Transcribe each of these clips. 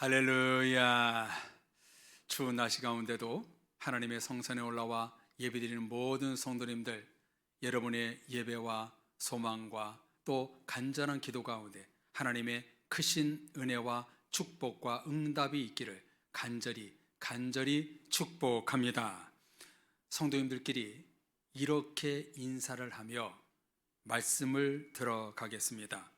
할렐루야. 추운 날씨 가운데도 하나님의 성전에 올라와 예배드리는 모든 성도님들, 여러분의 예배와 소망과 또 간절한 기도 가운데 하나님의 크신 은혜와 축복과 응답이 있기를 간절히 축복합니다. 성도님들끼리 이렇게 인사를 하며 말씀을 들어가겠습니다.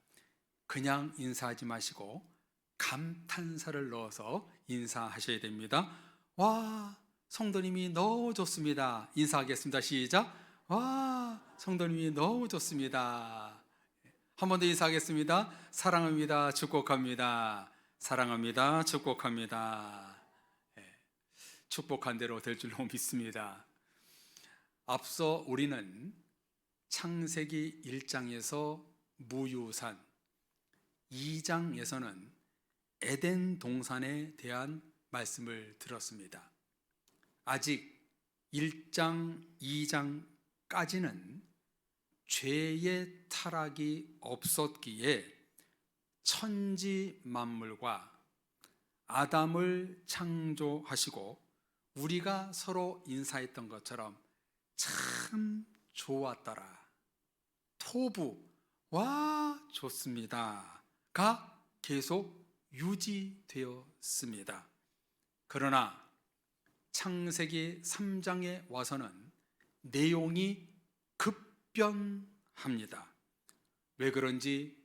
그냥 인사하지 마시고 감탄사를 넣어서 인사하셔야 됩니다. 와, 성도님이 너무 좋습니다. 인사하겠습니다. 시작. 와, 성도님이 너무 좋습니다. 한 번 더 인사하겠습니다. 사랑합니다. 축복합니다. 사랑합니다. 축복합니다. 축복한 대로 될 줄로 믿습니다. 앞서 우리는 창세기 1장에서 무유산, 2장에서는 에덴 동산에 대한 말씀을 들었습니다. 아직 1장, 2장까지는 죄의 타락이 없었기에 천지 만물과 아담을 창조하시고 우리가 서로 인사했던 것처럼 참 좋았더라, 토부, 와 좋습니다가 계속 유지되었습니다. 그러나 창세기 3장에 와서는 내용이 급변합니다. 왜 그런지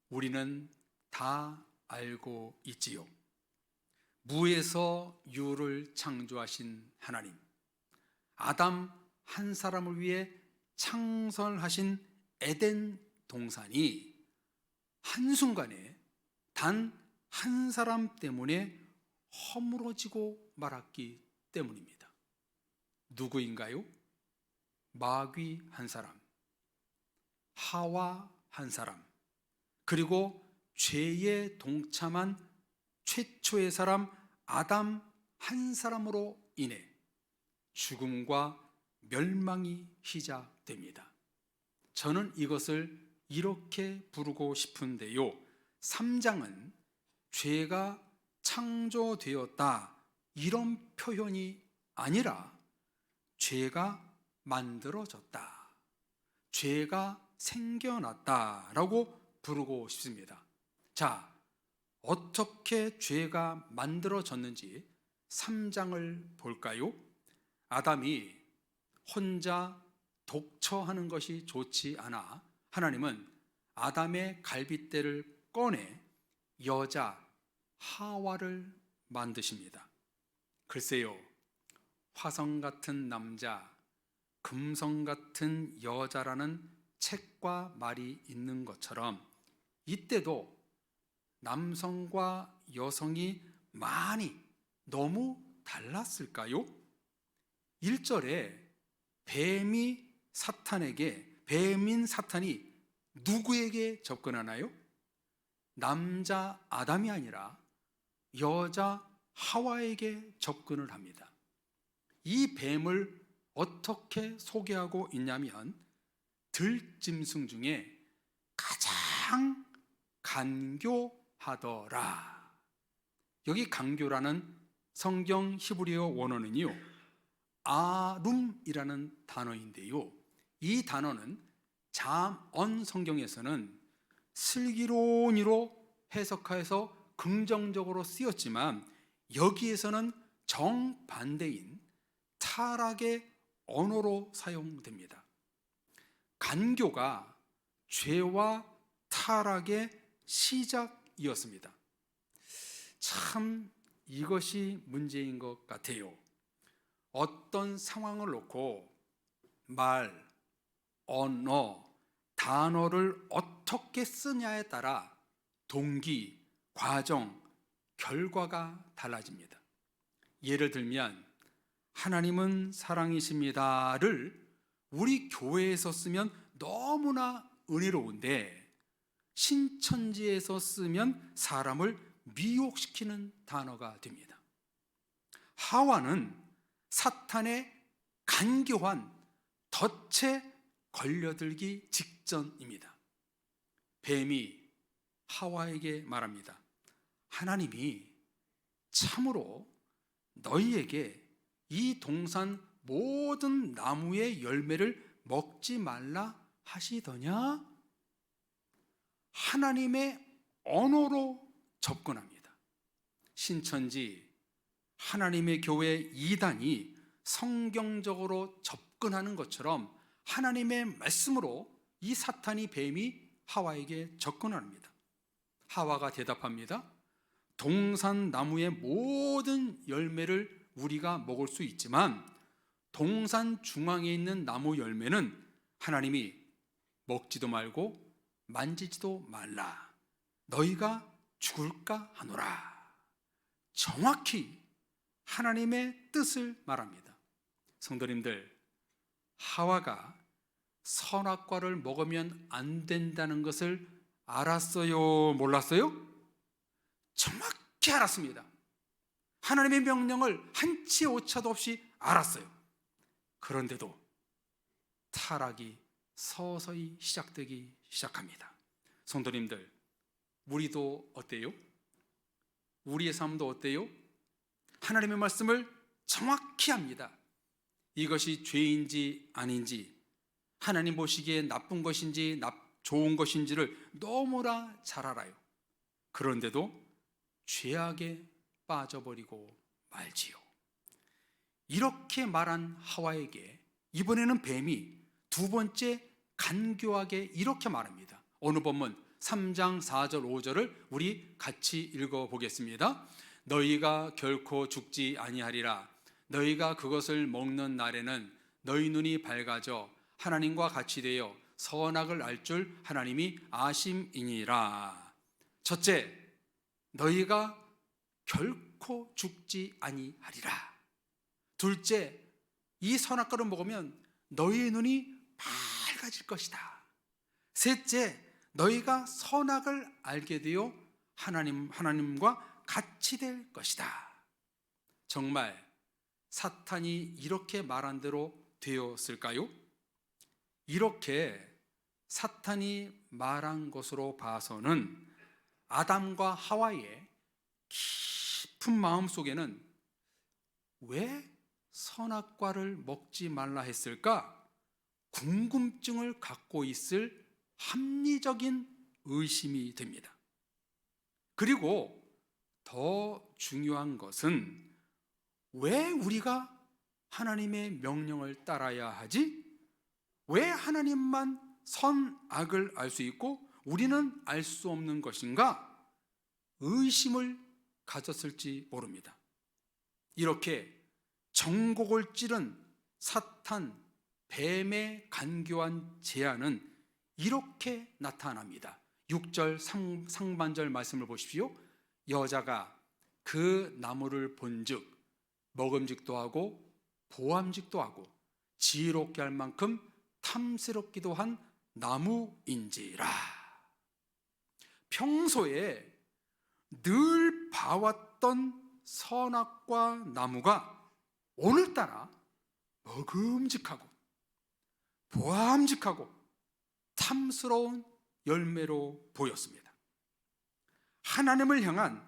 우리는 다 알고 있지요. 무에서 유를 창조하신 하나님, 아담 한 사람을 위해 창설하신 에덴 동산이 한순간에 단 한 사람 때문에 허물어지고 말았기 때문입니다. 누구인가요? 마귀 한 사람, 하와 한 사람, 그리고 죄에 동참한 최초의 사람 아담 한 사람으로 인해 죽음과 멸망이 시작됩니다. 저는 이것을 이렇게 부르고 싶은데요, 3장은 죄가 창조되었다 이런 표현이 아니라 죄가 만들어졌다, 죄가 생겨났다라고 부르고 싶습니다. 자, 어떻게 죄가 만들어졌는지 3장을 볼까요? 아담이 혼자 독처하는 것이 좋지 않아 하나님은 아담의 갈빗대를 꺼내 여자 하와를 만드십니다. 글쎄요, 화성 같은 남자, 금성 같은 여자라는 책과 말이 있는 것처럼 이때도 남성과 여성이 많이 너무 달랐을까요? 1절에 뱀인 사탄이 누구에게 접근하나요? 남자 아담이 아니라 여자 하와에게 접근을 합니다. 이 뱀을 어떻게 소개하고 있냐면 들짐승 중에 가장 간교하더라. 여기 간교라는 성경 히브리어 원어는요, 아룸이라는 단어인데요, 이 단어는 잠언 성경에서는 슬기로운이로 해석해서 긍정적으로 쓰였지만 여기에서는 정반대인 타락의 언어로 사용됩니다. 간교가 죄와 타락의 시작이었습니다. 참 이것이 문제인 것 같아요. 어떤 상황을 놓고 말, 언어, 단어를 어떻게 쓰냐에 따라 동기, 과정, 결과가 달라집니다. 예를 들면 하나님은 사랑이십니다를 우리 교회에서 쓰면 너무나 은혜로운데 신천지에서 쓰면 사람을 미혹시키는 단어가 됩니다. 하와는 사탄의 간교한 덫에 걸려들기 직전입니다. 뱀이 하와에게 말합니다. 하나님이 참으로 너희에게 이 동산 모든 나무의 열매를 먹지 말라 하시더냐? 하나님의 언어로 접근합니다. 신천지 하나님의 교회 이단이 성경적으로 접근하는 것처럼 하나님의 말씀으로 이 사탄이 뱀이 하와에게 접근합니다. 하와가 대답합니다. 동산 나무의 모든 열매를 우리가 먹을 수 있지만 동산 중앙에 있는 나무 열매는 하나님이 먹지도 말고 만지지도 말라. 너희가 죽을까 하노라. 정확히 하나님의 뜻을 말합니다. 성도님들, 하와가 선악과를 먹으면 안 된다는 것을 알았어요? 몰랐어요? 정확히 알았습니다. 하나님의 명령을 한치 오차도 없이 알았어요. 그런데도 타락이 서서히 시작되기 시작합니다. 성도님들, 우리도 어때요? 우리의 삶도 어때요? 하나님의 말씀을 정확히 합니다. 이것이 죄인지 아닌지, 하나님 보시기에 나쁜 것인지 좋은 것인지를 너무나 잘 알아요. 그런데도 죄악에 빠져버리고 말지요. 이렇게 말한 하와에게 이번에는 뱀이 두 번째 간교하게 이렇게 말합니다. 어느 본문 3장 4절 5절을 우리 같이 읽어보겠습니다. 너희가 결코 죽지 아니하리라. 너희가 그것을 먹는 날에는 너희 눈이 밝아져 하나님과 같이 되어 선악을 알 줄 하나님이 아심이니라. 첫째, 너희가 결코 죽지 아니하리라. 둘째, 이 선악과를 먹으면 너희의 눈이 밝아질 것이다. 셋째, 너희가 선악을 알게 되어 하나님과 같이 될 것이다. 정말 사탄이 이렇게 말한 대로 되었을까요? 이렇게 사탄이 말한 것으로 봐서는 아담과 하와의 깊은 마음 속에는 왜 선악과를 먹지 말라 했을까? 궁금증을 갖고 있을 합리적인 의심이 됩니다. 그리고 더 중요한 것은 왜 우리가 하나님의 명령을 따라야 하지? 왜 하나님만 선악을 알 수 있고 우리는 알 수 없는 것인가? 의심을 가졌을지 모릅니다. 이렇게 정곡을 찌른 사탄, 뱀의 간교한 제안은 이렇게 나타납니다. 6절 상반절 말씀을 보십시오. 여자가 그 나무를 본즉 먹음직도 하고 보암직도 하고 지혜롭게 할 만큼 탐스럽기도 한 나무인지라. 평소에 늘 봐왔던 선악과 나무가 오늘따라 먹음직하고 보암직하고 탐스러운 열매로 보였습니다. 하나님을 향한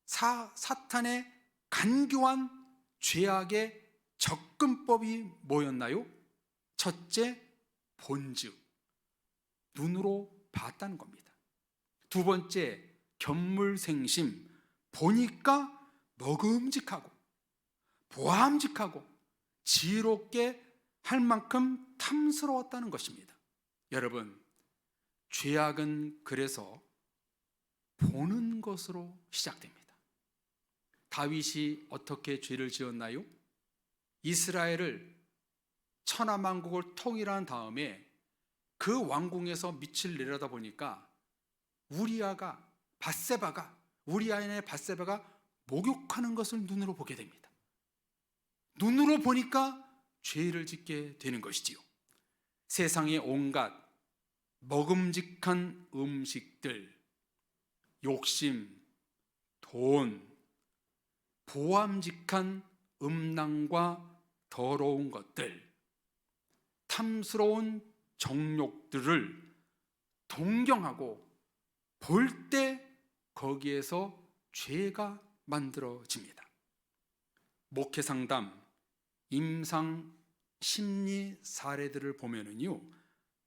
사탄의 간교한 죄악의 접근법이 뭐였나요? 첫째, 본즉, 눈으로 봤다는 겁니다. 두 번째, 견물생심, 보니까 먹음직하고 보암직하고 지혜롭게 할 만큼 탐스러웠다는 것입니다. 여러분, 죄악은 그래서 보는 것으로 시작됩니다. 다윗이 어떻게 죄를 지었나요? 이스라엘을 천하만국을 통일한 다음에 그 왕궁에서 밑을 내려다 보니까 우리아의 밧세바가 목욕하는 것을 눈으로 보게 됩니다. 눈으로 보니까 죄를 짓게 되는 것이지요. 세상의 온갖 먹음직한 음식들, 욕심, 돈, 보암직한 음란과 더러운 것들, 탐스러운 정욕들을 동경하고 볼 때 거기에서 죄가 만들어집니다. 목회 상담, 임상 심리 사례들을 보면은요,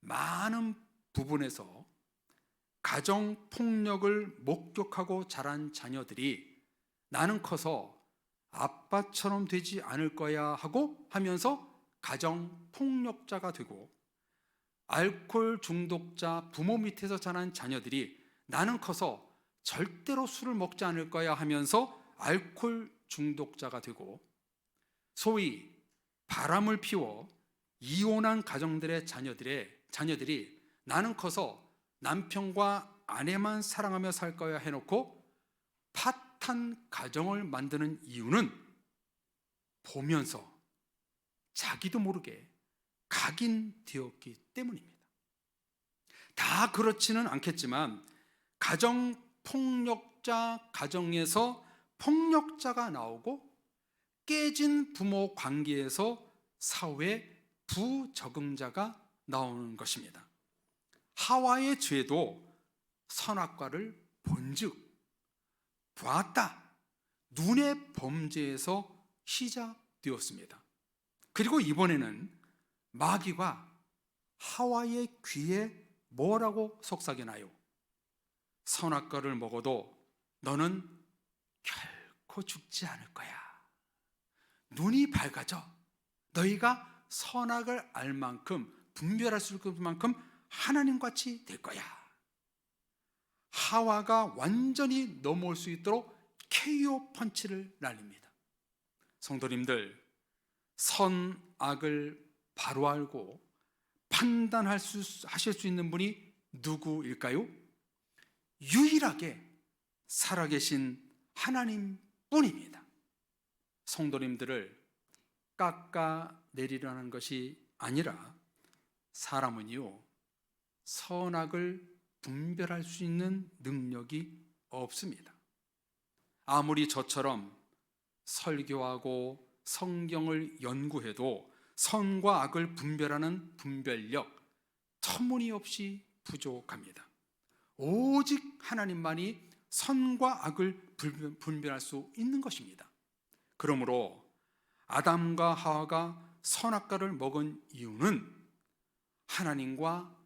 많은 부분에서 가정 폭력을 목격하고 자란 자녀들이 나는 커서 아빠처럼 되지 않을 거야 하면서 가정 폭력자가 되고, 알코올 중독자 부모 밑에서 자란 자녀들이 나는 커서 절대로 술을 먹지 않을 거야 하면서 알코올 중독자가 되고, 소위 바람을 피워 이혼한 가정들의 자녀들이 나는 커서 남편과 아내만 사랑하며 살 거야 해놓고 파탄 가정을 만드는 이유는 보면서 자기도 모르게 각인되었기 때문입니다. 다 그렇지는 않겠지만 가정폭력자 가정에서 폭력자가 나오고, 깨진 부모 관계에서 사회 부적응자가 나오는 것입니다. 하와의 죄도 선악과를 본즉 보았다, 눈의 범죄에서 시작되었습니다. 그리고 이번에는 마귀가 하와의 귀에 뭐라고 속삭이나요? 선악과를 먹어도 너는 결코 죽지 않을 거야. 눈이 밝아져. 너희가 선악을 알 만큼, 분별할 수 있을 만큼 하나님같이 될 거야. 하와가 완전히 넘어올 수 있도록 KO 펀치를 날립니다. 성도님들, 선악을 바로 알고 하실 수 있는 분이 누구일까요? 유일하게 살아계신 하나님뿐입니다. 성도님들을 깎아내리라는 것이 아니라, 사람은요, 선악을 분별할 수 있는 능력이 없습니다. 아무리 저처럼 설교하고 성경을 연구해도 선과 악을 분별하는 분별력 터무니없이 부족합니다. 오직 하나님만이 선과 악을 분별할 수 있는 것입니다. 그러므로 아담과 하와가 선악과를 먹은 이유는 하나님과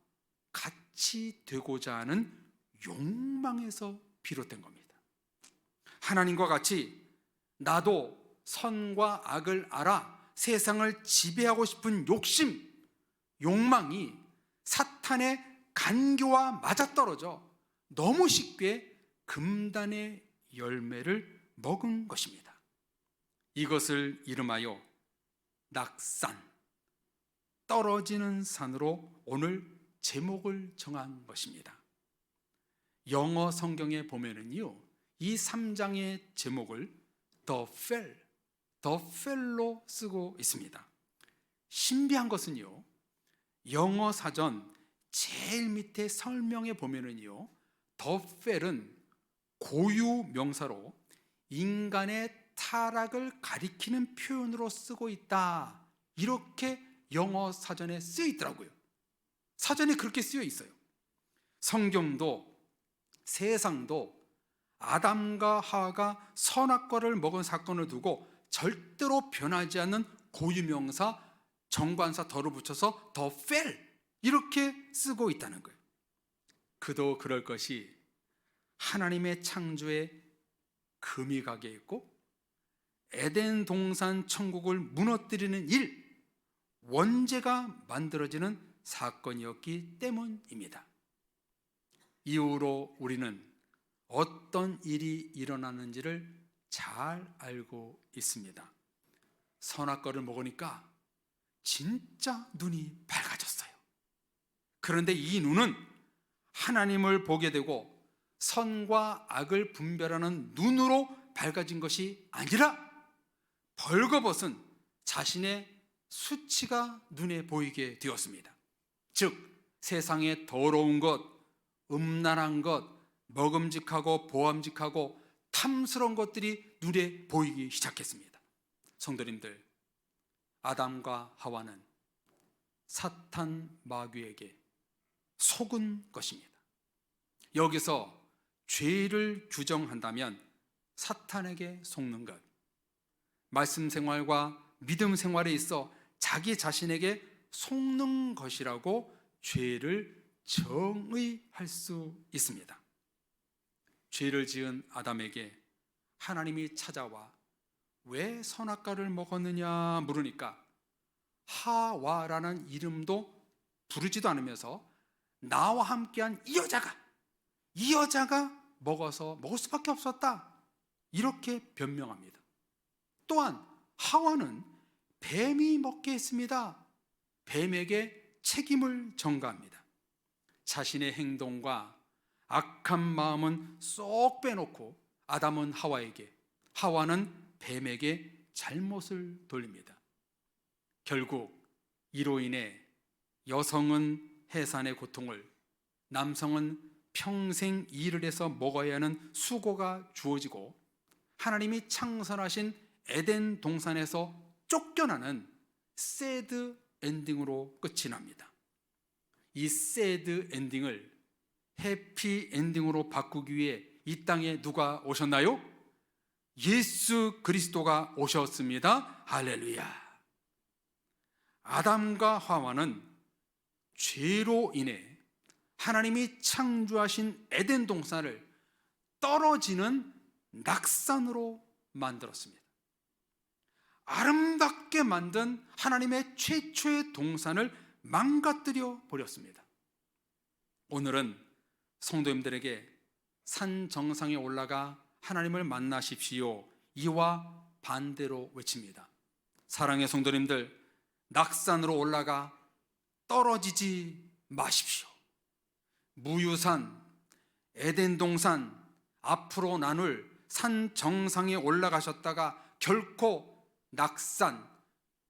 같이 되고자 하는 욕망에서 비롯된 겁니다. 하나님과 같이 나도 선과 악을 알아 세상을 지배하고 싶은 욕망이 사탄의 간교와 맞아떨어져 너무 쉽게 금단의 열매를 먹은 것입니다. 이것을 이름하여 낙산, 떨어지는 산으로 오늘 제목을 정한 것입니다. 영어 성경에 보면은요, 이 3장의 제목을 The Fell로 쓰고 있습니다. 신비한 것은요, 영어 사전 제일 밑에 설명에 보면은요, The Fell은 고유 명사로 인간의 타락을 가리키는 표현으로 쓰고 있다, 이렇게 영어 사전에 쓰여 있더라고요. 사전에 그렇게 쓰여 있어요. 성경도 세상도 아담과 하와가 선악과를 먹은 사건을 두고 절대로 변하지 않는 고유명사 정관사 덜을 붙여서 더 펠, 이렇게 쓰고 있다는 거예요. 그도 그럴 것이 하나님의 창조에 금이 가게 있고 에덴 동산 천국을 무너뜨리는 일, 원죄가 만들어지는 사건이었기 때문입니다. 이후로 우리는 어떤 일이 일어나는지를 잘 알고 있습니다. 선악과를 먹으니까 진짜 눈이 밝아졌어요. 그런데 이 눈은 하나님을 보게 되고 선과 악을 분별하는 눈으로 밝아진 것이 아니라 벌거벗은 자신의 수치가 눈에 보이게 되었습니다. 즉 세상의 더러운 것, 음란한 것, 먹음직하고 보암직하고 탐스러운 것들이 눈에 보이기 시작했습니다. 성도님들, 아담과 하와는 사탄 마귀에게 속은 것입니다. 여기서 죄를 규정한다면 사탄에게 속는 것, 말씀 생활과 믿음 생활에 있어 자기 자신에게 속는 것이라고 죄를 정의할 수 있습니다. 죄를 지은 아담에게 하나님이 찾아와 왜 선악과를 먹었느냐 물으니까 하와라는 이름도 부르지도 않으면서 나와 함께한 이 여자가 먹을 수밖에 없었다, 이렇게 변명합니다. 또한 하와는 뱀이 먹게 했습니다. 뱀에게 책임을 전가합니다. 자신의 행동과 악한 마음은 쏙 빼놓고 아담은 하와에게, 하와는 뱀에게 잘못을 돌립니다. 결국 이로 인해 여성은 해산의 고통을, 남성은 평생 일을 해서 먹어야 하는 수고가 주어지고 하나님이 창설하신 에덴 동산에서 쫓겨나는 새드 엔딩으로 끝이 납니다. 이 새드 엔딩을 해피 엔딩으로 바꾸기 위해 이 땅에 누가 오셨나요? 예수 그리스도가 오셨습니다. 할렐루야. 아담과 하와는 죄로 인해 하나님이 창조하신 에덴 동산을 떨어지는 낙산으로 만들었습니다. 아름답게 만든 하나님의 최초의 동산을 망가뜨려 버렸습니다. 오늘은 성도님들에게 산 정상에 올라가 하나님을 만나십시오, 이와 반대로 외칩니다. 사랑의 성도님들, 낙산으로 올라가 떨어지지 마십시오. 무유산, 에덴 동산, 앞으로 나눌 산 정상에 올라가셨다가 결코 낙산,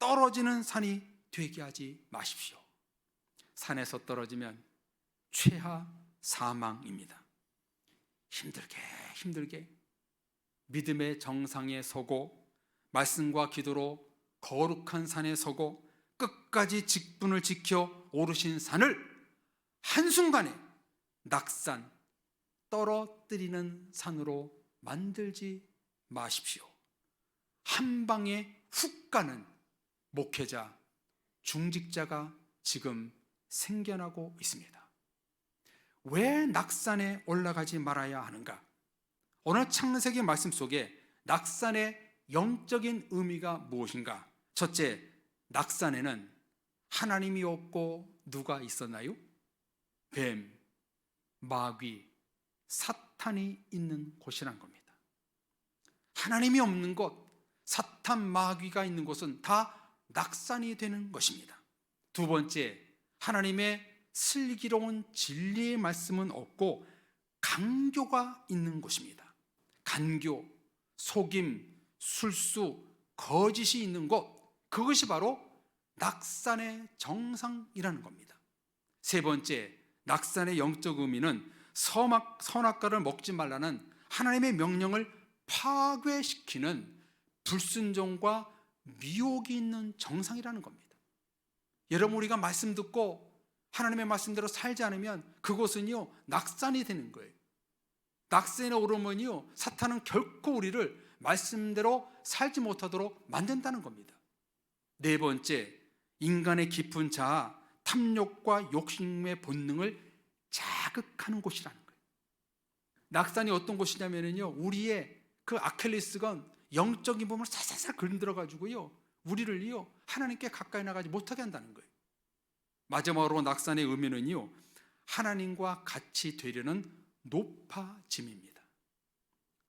떨어지는 산이 되게 하지 마십시오. 산에서 떨어지면 최하 사망입니다. 힘들게 믿음의 정상에 서고 말씀과 기도로 거룩한 산에 서고 끝까지 직분을 지켜 오르신 산을 한순간에 낙산, 떨어뜨리는 산으로 만들지 마십시오. 한 방에 훅 가는 목회자, 중직자가 지금 생겨나고 있습니다. 왜 낙산에 올라가지 말아야 하는가? 오늘 창세기 말씀 속에 낙산의 영적인 의미가 무엇인가? 첫째, 낙산에는 하나님이 없고 누가 있었나요? 뱀, 마귀, 사탄이 있는 곳이란 겁니다. 하나님이 없는 곳, 사탄, 마귀가 있는 곳은 다 낙산이 되는 것입니다. 두 번째, 하나님의 슬기로운 진리의 말씀은 없고 강교가 있는 곳입니다. 간교, 속임, 술수, 거짓이 있는 곳, 그것이 바로 낙산의 정상이라는 겁니다. 세 번째, 낙산의 영적 의미는 선악과를 먹지 말라는 하나님의 명령을 파괴시키는 불순종과 미혹이 있는 정상이라는 겁니다. 여러분, 우리가 말씀 듣고 하나님의 말씀대로 살지 않으면 그곳은요 낙산이 되는 거예요. 낙산에 오르면요 사탄은 결코 우리를 말씀대로 살지 못하도록 만든다는 겁니다. 네 번째, 인간의 깊은 자아, 탐욕과 욕심의 본능을 자극하는 곳이라는 거예요. 낙산이 어떤 곳이냐면요, 우리의 그 아킬레스건, 영적인 부분을 살살살 건드려 가지고요 우리를요 하나님께 가까이 나가지 못하게 한다는 거예요. 마지막으로 낙산의 의미는요, 하나님과 같이 되려는 높아짐입니다.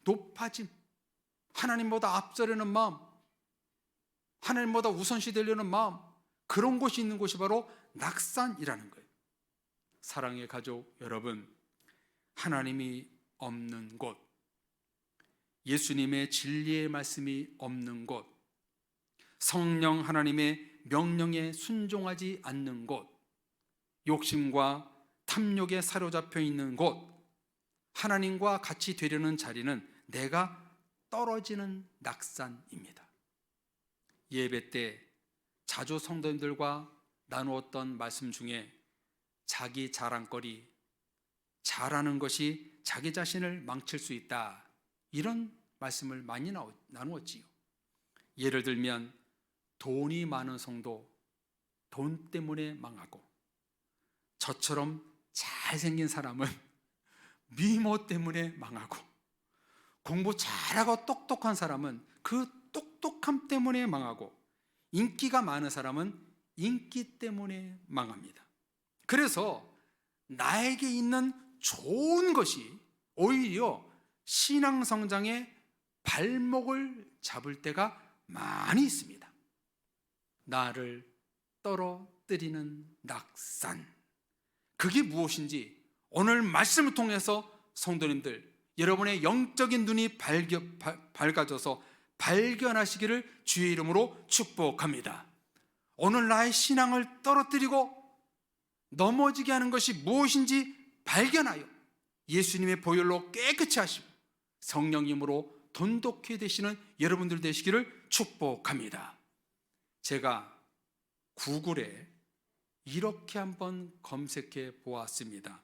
높아짐, 하나님보다 앞서려는 마음, 하나님보다 우선시 되려는 마음, 그런 곳이 있는 곳이 바로 낙산이라는 거예요. 사랑의 가족 여러분, 하나님이 없는 곳, 예수님의 진리의 말씀이 없는 곳, 성령 하나님의 명령에 순종하지 않는 곳, 욕심과 탐욕에 사로잡혀 있는 곳, 하나님과 같이 되려는 자리는 내가 떨어지는 낙산입니다. 예배 때 자주 성도님들과 나누었던 말씀 중에 자기 자랑거리, 잘하는 것이 자기 자신을 망칠 수 있다, 이런 말씀을 많이 나누었지요. 예를 들면 돈이 많은 성도 돈 때문에 망하고, 저처럼 잘생긴 사람은 미모 때문에 망하고, 공부 잘하고 똑똑한 사람은 그 똑똑함 때문에 망하고, 인기가 많은 사람은 인기 때문에 망합니다. 그래서 나에게 있는 좋은 것이 오히려 신앙 성장의 발목을 잡을 때가 많이 있습니다. 나를 떨어뜨리는 낙산, 그게 무엇인지 오늘 말씀을 통해서 성도님들, 여러분의 영적인 눈이 밝아져서 발견하시기를 주의 이름으로 축복합니다. 오늘 나의 신앙을 떨어뜨리고 넘어지게 하는 것이 무엇인지 발견하여 예수님의 보혈로 깨끗이 하시고 성령님으로 돈독히 되시는 여러분들 되시기를 축복합니다. 제가 구글에 이렇게 한번 검색해 보았습니다.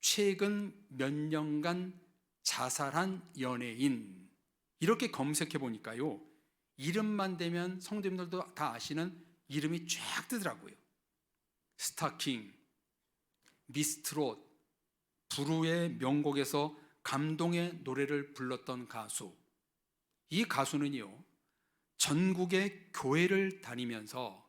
최근 몇 년간 자살한 연예인, 이렇게 검색해 보니까요, 이름만 대면 성도님들도 다 아시는 이름이 쫙 뜨더라고요. 스타킹, 미스트롯, 부르의 명곡에서 감동의 노래를 불렀던 가수. 이 가수는요, 전국의 교회를 다니면서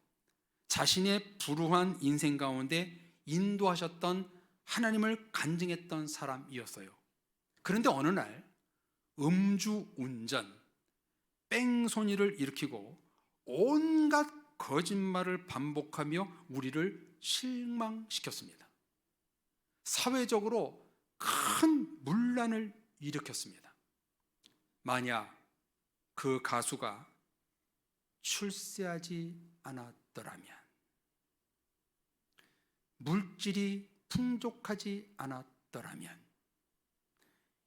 자신의 불우한 인생 가운데 인도하셨던 하나님을 간증했던 사람이었어요. 그런데 어느 날 음주운전, 뺑소니를 일으키고 온갖 거짓말을 반복하며 우리를 실망시켰습니다. 사회적으로 큰 문란을 일으켰습니다. 만약 그 가수가 출세하지 않았더라면, 물질이 풍족하지 않았더라면,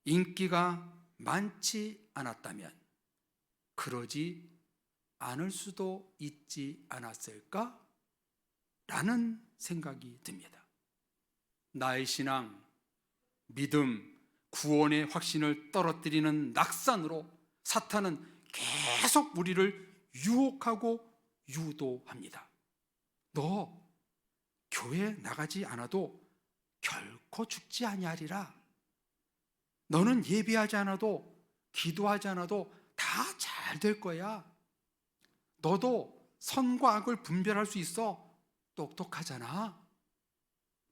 인기가 많지 않았다면 그러지 않을 수도 있지 않았을까? 라는 생각이 듭니다. 나의 신앙, 믿음, 구원의 확신을 떨어뜨리는 낙산으로 사탄은 계속 우리를 유혹하고 유도합니다. 너 교회 나가지 않아도 결코 죽지 아니하리라. 너는 예배하지 않아도, 기도하지 않아도 다 잘 될 거야. 너도 선과 악을 분별할 수 있어. 똑똑하잖아.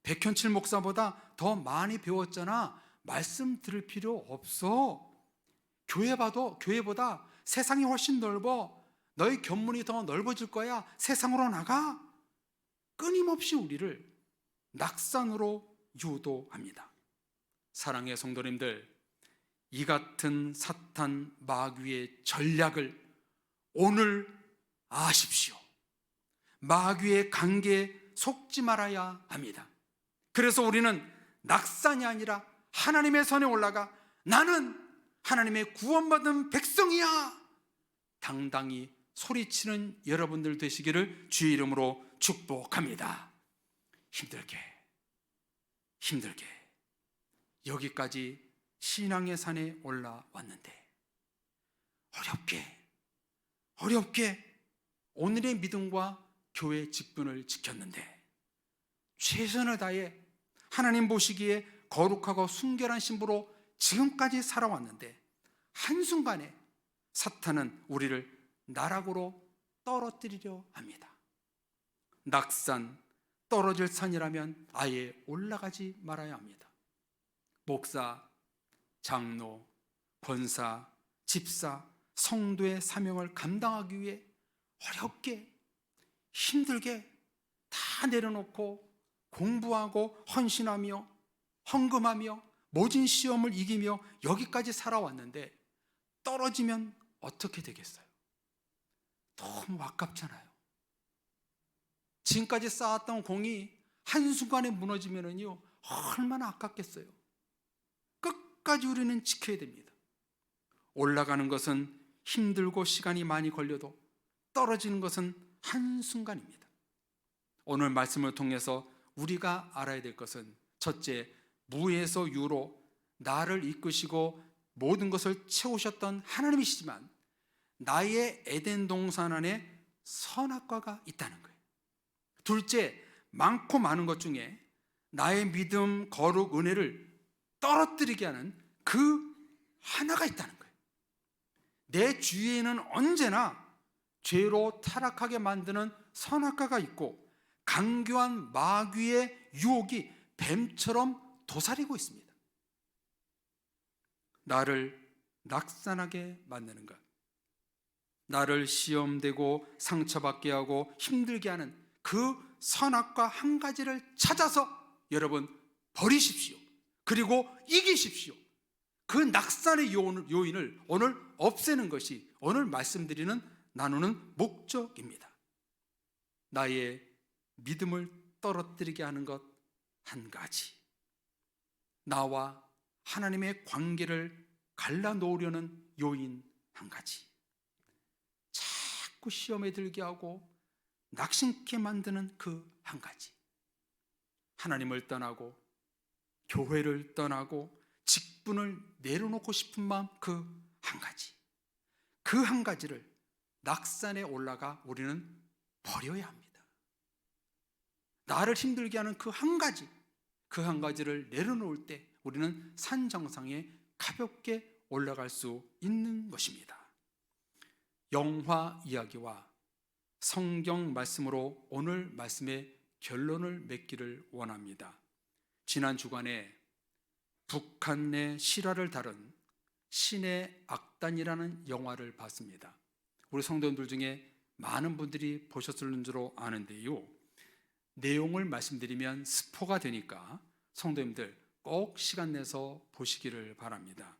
백현칠 목사보다 더 많이 배웠잖아. 말씀 들을 필요 없어. 교회보다 세상이 훨씬 넓어. 너의 견문이 더 넓어질 거야. 세상으로 나가. 끊임없이 우리를 낙산으로 유도합니다. 사랑의 성도님들, 이 같은 사탄 마귀의 전략을 오늘 아십시오. 마귀의 관계에 속지 말아야 합니다. 그래서 우리는 낙산이 아니라 하나님의 선에 올라가 나는 하나님의 구원받은 백성이야, 당당히 소리치는 여러분들 되시기를 주의 이름으로 축복합니다. 힘들게 여기까지 신앙의 산에 올라왔는데 어렵게 오늘의 믿음과 교회 직분을 지켰는데, 최선을 다해 하나님 보시기에 거룩하고 순결한 신부로 지금까지 살아왔는데, 한순간에 사탄은 우리를 나락으로 떨어뜨리려 합니다. 낙산, 떨어질 산이라면 아예 올라가지 말아야 합니다. 목사, 장로, 권사, 집사, 성도의 사명을 감당하기 위해 어렵게, 힘들게 다 내려놓고 공부하고 헌신하며 헌금하며 모진 시험을 이기며 여기까지 살아왔는데 떨어지면 어떻게 되겠어요? 너무 아깝잖아요. 지금까지 쌓았던 공이 한순간에 무너지면요 얼마나 아깝겠어요. 끝까지 우리는 지켜야 됩니다. 올라가는 것은 힘들고 시간이 많이 걸려도 떨어지는 것은 한순간입니다. 오늘 말씀을 통해서 우리가 알아야 될 것은, 첫째, 무에서 유로 나를 이끄시고 모든 것을 채우셨던 하나님이시지만 나의 에덴 동산 안에 선악과가 있다는 거예요. 둘째, 많고 많은 것 중에 나의 믿음, 거룩, 은혜를 떨어뜨리게 하는 그 하나가 있다는 거예요. 내 주위에는 언제나 죄로 타락하게 만드는 선악과가 있고 강교한 마귀의 유혹이 뱀처럼 도사리고 있습니다. 나를 낙산하게 만드는 것, 나를 시험되고 상처받게 하고 힘들게 하는 그 선악과 한 가지를 찾아서 여러분 버리십시오. 그리고 이기십시오. 그 낙산의 요인을 오늘 없애는 것이 오늘 말씀드리는 나누는 목적입니다. 나의 믿음을 떨어뜨리게 하는 것 한 가지, 나와 하나님의 관계를 갈라놓으려는 요인 한 가지, 자꾸 시험에 들게 하고 낙심케 만드는 그 한 가지, 하나님을 떠나고 교회를 떠나고 직분을 내려놓고 싶은 마음 그 한 가지, 그 한 가지를 낙산에 올라가 우리는 버려야 합니다. 나를 힘들게 하는 그 한 가지, 그 한 가지를 내려놓을 때 우리는 산 정상에 가볍게 올라갈 수 있는 것입니다. 영화 이야기와 성경 말씀으로 오늘 말씀의 결론을 맺기를 원합니다. 지난 주간에 북한 내 실화를 다룬 신의 악단이라는 영화를 봤습니다. 우리 성도님들 중에 많은 분들이 보셨을 줄로 아는데요, 내용을 말씀드리면 스포가 되니까 성도님들 꼭 시간 내서 보시기를 바랍니다.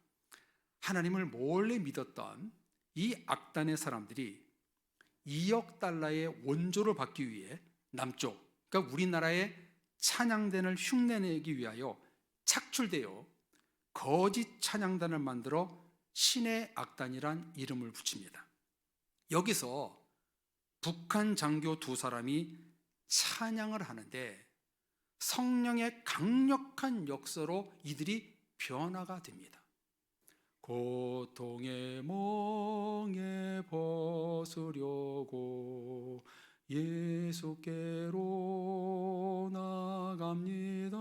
하나님을 몰래 믿었던 이 악단의 사람들이 2억 달러의 원조를 받기 위해 남쪽, 그러니까 우리나라의 찬양단을 흉내내기 위하여 착출되어 거짓 찬양단을 만들어 신의 악단이란 이름을 붙입니다. 여기서 북한 장교 두 사람이 찬양을 하는데 성령의 강력한 역사로 이들이 변화가 됩니다. 고통의 멍에 벗으려고 예수께로 나갑니다.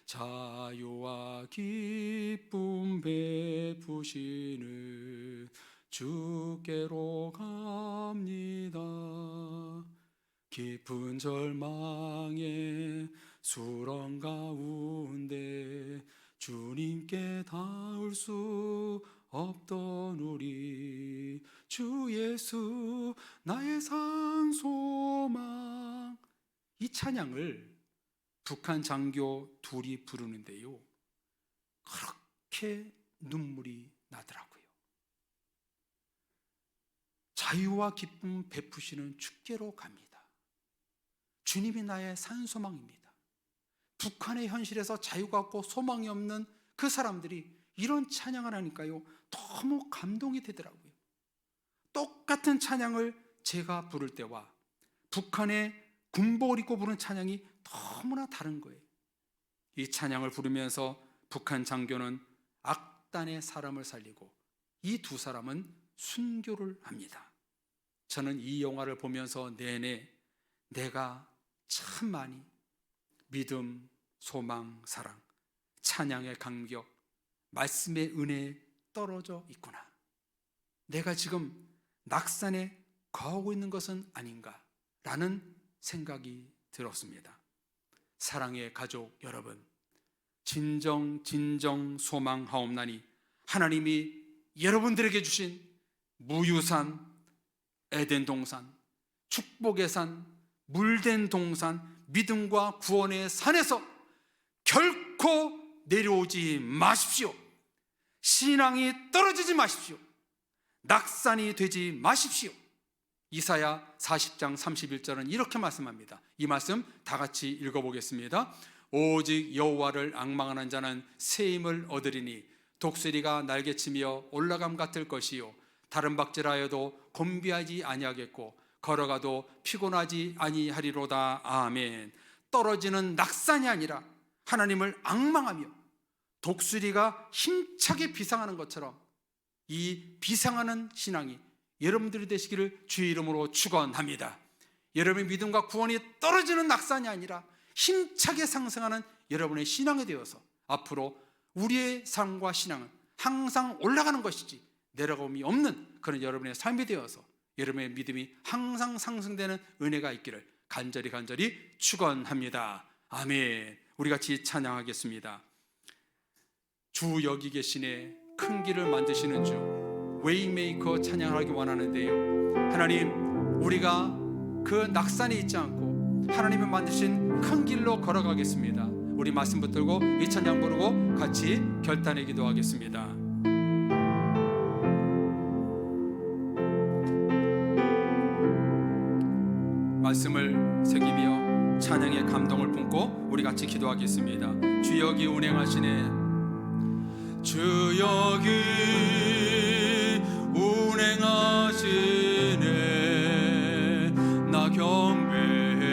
자유와 기쁨 베푸시는 주께로 갑니다. 깊은 절망의 수렁 가운데 주님께 닿을 수 없던 우리 주 예수 나의 산 소망, 이 찬양을 북한 장교 둘이 부르는데요, 그렇게 눈물이 나더라고요. 자유와 기쁨 베푸시는 주께로 갑니다. 주님이 나의 산 소망입니다. 북한의 현실에서 자유가 없고 소망이 없는 그 사람들이 이런 찬양을 하니까요, 너무 감동이 되더라고요. 똑같은 찬양을 제가 부를 때와 북한의 군복을 입고 부르는 찬양이 너무나 다른 거예요. 이 찬양을 부르면서 북한 장교는 악단의 사람을 살리고 이 두 사람은 순교를 합니다. 저는 이 영화를 보면서 내내 내가 참 많이 믿음, 소망, 사랑, 찬양의 감격, 말씀의 은혜에 떨어져 있구나. 내가 지금 낙산에 거하고 있는 것은 아닌가라는 생각이 들었습니다. 사랑의 가족 여러분, 진정 소망하옵나니 하나님이 여러분들에게 주신 무유산, 에덴 동산, 축복의 산, 물된 동산, 믿음과 구원의 산에서 결코 내려오지 마십시오. 신앙이 떨어지지 마십시오. 낙산이 되지 마십시오. 이사야 40장 31절은 이렇게 말씀합니다. 이 말씀 다 같이 읽어보겠습니다. 오직 여호와를 앙망하는 자는 새 힘을 얻으리니 독수리가 날개치며 올라감 같을 것이요 다른 박질하여도 곤비하지 아니하겠고 걸어가도 피곤하지 아니하리로다. 아멘. 떨어지는 낙산이 아니라 하나님을 앙망하며 독수리가 힘차게 비상하는 것처럼 이 비상하는 신앙이 여러분들이 되시기를 주의 이름으로 축원합니다. 여러분의 믿음과 구원이 떨어지는 낙산이 아니라 힘차게 상승하는 여러분의 신앙이 되어서 앞으로 우리의 삶과 신앙은 항상 올라가는 것이지 내려감이 없는 그런 여러분의 삶이 되어서 여러분의 믿음이 항상 상승되는 은혜가 있기를 간절히 축원합니다. 아멘. 우리 같이 찬양하겠습니다. 주 여기 계시네, 큰 길을 만드시는 주, 웨이메이커 찬양하기 원하는데요, 하나님, 우리가 그 낙산에 있지 않고 하나님이 만드신 큰 길로 걸어가겠습니다. 우리 말씀 붙들고 이 찬양 부르고 같이 결단의 기도하겠습니다. 말씀을 새기며 찬양의 감동을 품고 우리 같이 기도하겠습니다. 주 여기 운행하시네, 주 여기 운행하시네, 나 경배해,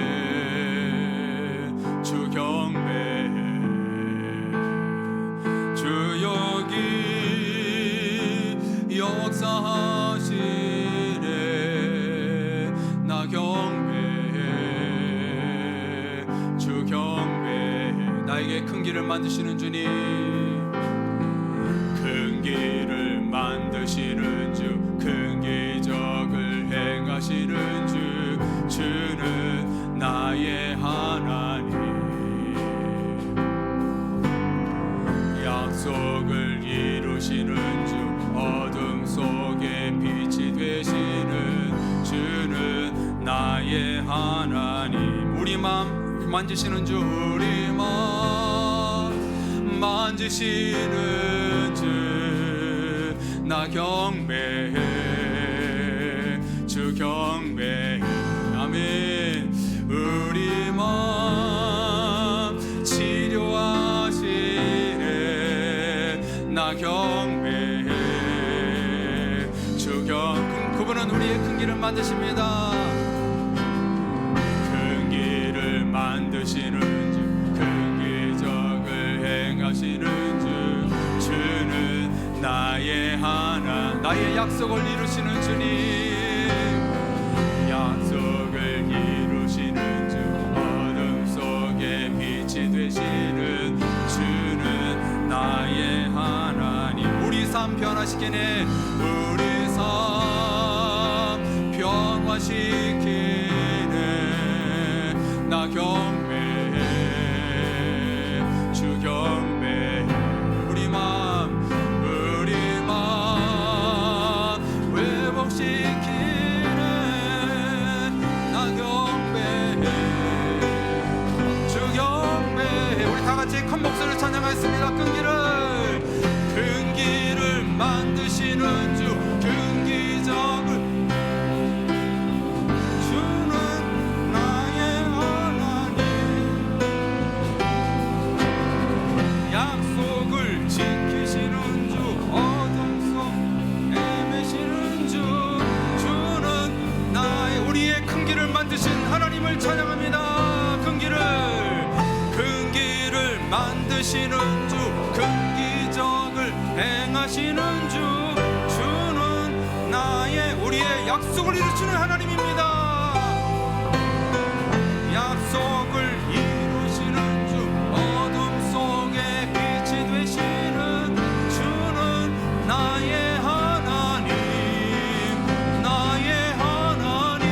주 경배해, 주 여기 역사하시네, 나 경배해, 주 경배해. 나에게 큰 길을 만드시는 주님, 큰 길을 만드시는 주, 큰 기적을 행하시는 주, 주는 나의 하나님, 약속을 이루시는 주, 어둠 속에 빛이 되시는 주는 나의 하나님. 우리 마음 만지시는 주, 우리 마음 만지시는 주, 나 경배해, 주 경배해. 아멘. 우리 마음 치료하시네, 나 경배해, 주 그분은 우리의 큰 길을 만드십니다. 큰 길을 만드시는 주, 큰 기적을 행하시는 주, 주는 나의 하나, 나의 약속을 이루시는 주님, 약속을 이루시는 주, 어둠 속에 빛이 되시는 주는 나의 하나님. 우리 삶 변화시키네, 우리 삶 변화시키네, 나 경배해, 주 경배해. 우리 마음 회복시키네, 나 경배해, 주 경배해. 우리 다같이 큰 목소리를 찬양하겠습니다. 큰 길을 만드시는 주, 큰 기적을 주는 나의 하나님, 약속을 지키시는 주, 어둠 속 헤매시는 주, 주는 나의, 우리의 큰 길을 만드신 하나님을 찬양합니다. 큰 길을 만드시는 주, 큰 기적을 행하시는 주, 주는 나의, 우리의 약속을 이루시는 하나님입니다. 약속을 이루시는 주, 어둠 속에 빛이 되시는 주는 나의 하나님, 나의 하나님,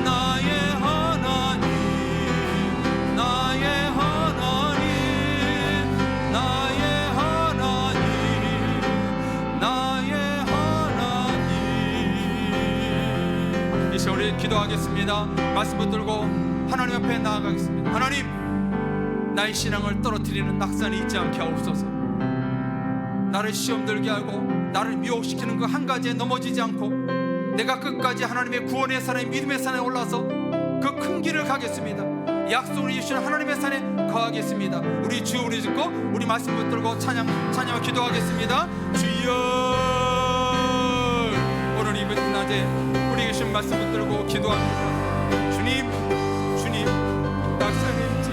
나의 하나님, 나의 하나님, 나의 하나님, 나의 하나님. 이 시간 우리 기도하겠습니다. 말씀 붙들고 하나님 앞에 나아가겠습니다. 하나님, 나의 신앙을 떨어뜨리는 낙산이 있지 않게 하옵소서. 나를 시험 들게 하고 나를 미혹시키는 그 한 가지에 넘어지지 않고 내가 끝까지 하나님의 구원의 산에, 믿음의 산에 올라서 그 큰 길을 가겠습니다. 약속을 주시는 하나님의 산에 거하겠습니다. 우리 주 우리 짓고 우리 말씀 붙들고 찬양을 기도하겠습니다. 주여, 오늘 이 낮에 우리 계신 말씀 붙들고 기도합니다. 주님, 낙산인지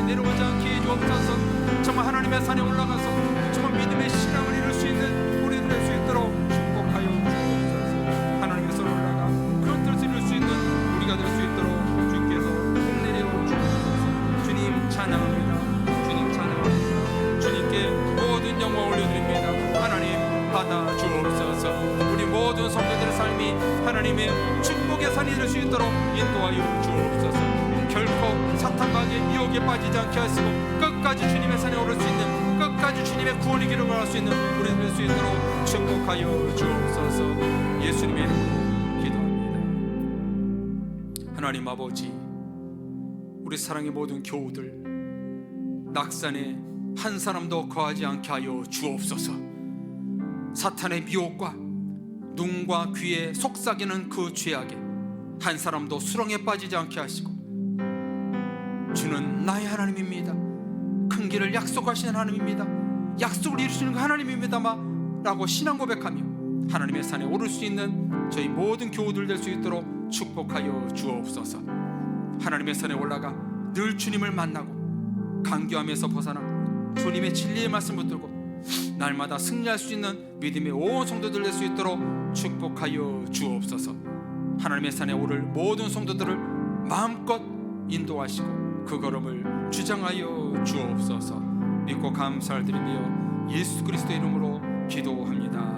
내려오지 않게 해주옵소서. 정말 하나님의 산에 올라가서 정말 믿음의 신앙을 이룰 수 있는 우리들 될 수 있도록 축복하여 주옵소서. 하나님의 산에 올라가 그런 뜻을 이룰 수 있는 우리가 될 수 있도록 주께서 힘내려 주옵소서. 주님 찬양합니다. 주님 찬양합니다. 주님께 모든 영광 올려드립니다. 하나님 받아 주옵소서. 우리 모든 성도들의 삶이 하나님의 축복의 산이 될 수 있도록 인도하여 주옵소서. 결코 사탄과의 유혹에 빠지지 않게 하시고 끝까지 주님의 산에 오를 수 있는, 끝까지 주님의 구원의 길을 걸을 수 있는 우리 될 수 있도록 축복하여 주옵소서. 예수님의 이름으로 기도합니다. 하나님 아버지, 우리 사랑의 모든 교우들 낙산에 한 사람도 거하지 않게 하여 주옵소서. 사탄의 미혹과 눈과 귀에 속삭이는 그 죄악에 한 사람도 수렁에 빠지지 않게 하시고, 주는 나의 하나님입니다, 큰 길을 약속하시는 하나님입니다, 약속을 이루시는 그 하나님입니다 라고 신앙 고백하며 하나님의 산에 오를 수 있는 저희 모든 교우들 될 수 있도록 축복하여 주옵소서. 하나님의 산에 올라가 늘 주님을 만나고 강교함에서 벗어나 주님의 진리의 말씀을 붙들고 날마다 승리할 수 있는 믿음의 온 성도들 될 수 있도록 축복하여 주옵소서. 하나님의 산에 오를 모든 성도들을 마음껏 인도하시고 그 걸음을 주장하여 주옵소서. 믿고 감사를 드리며 예수 그리스도 이름으로 기도합니다.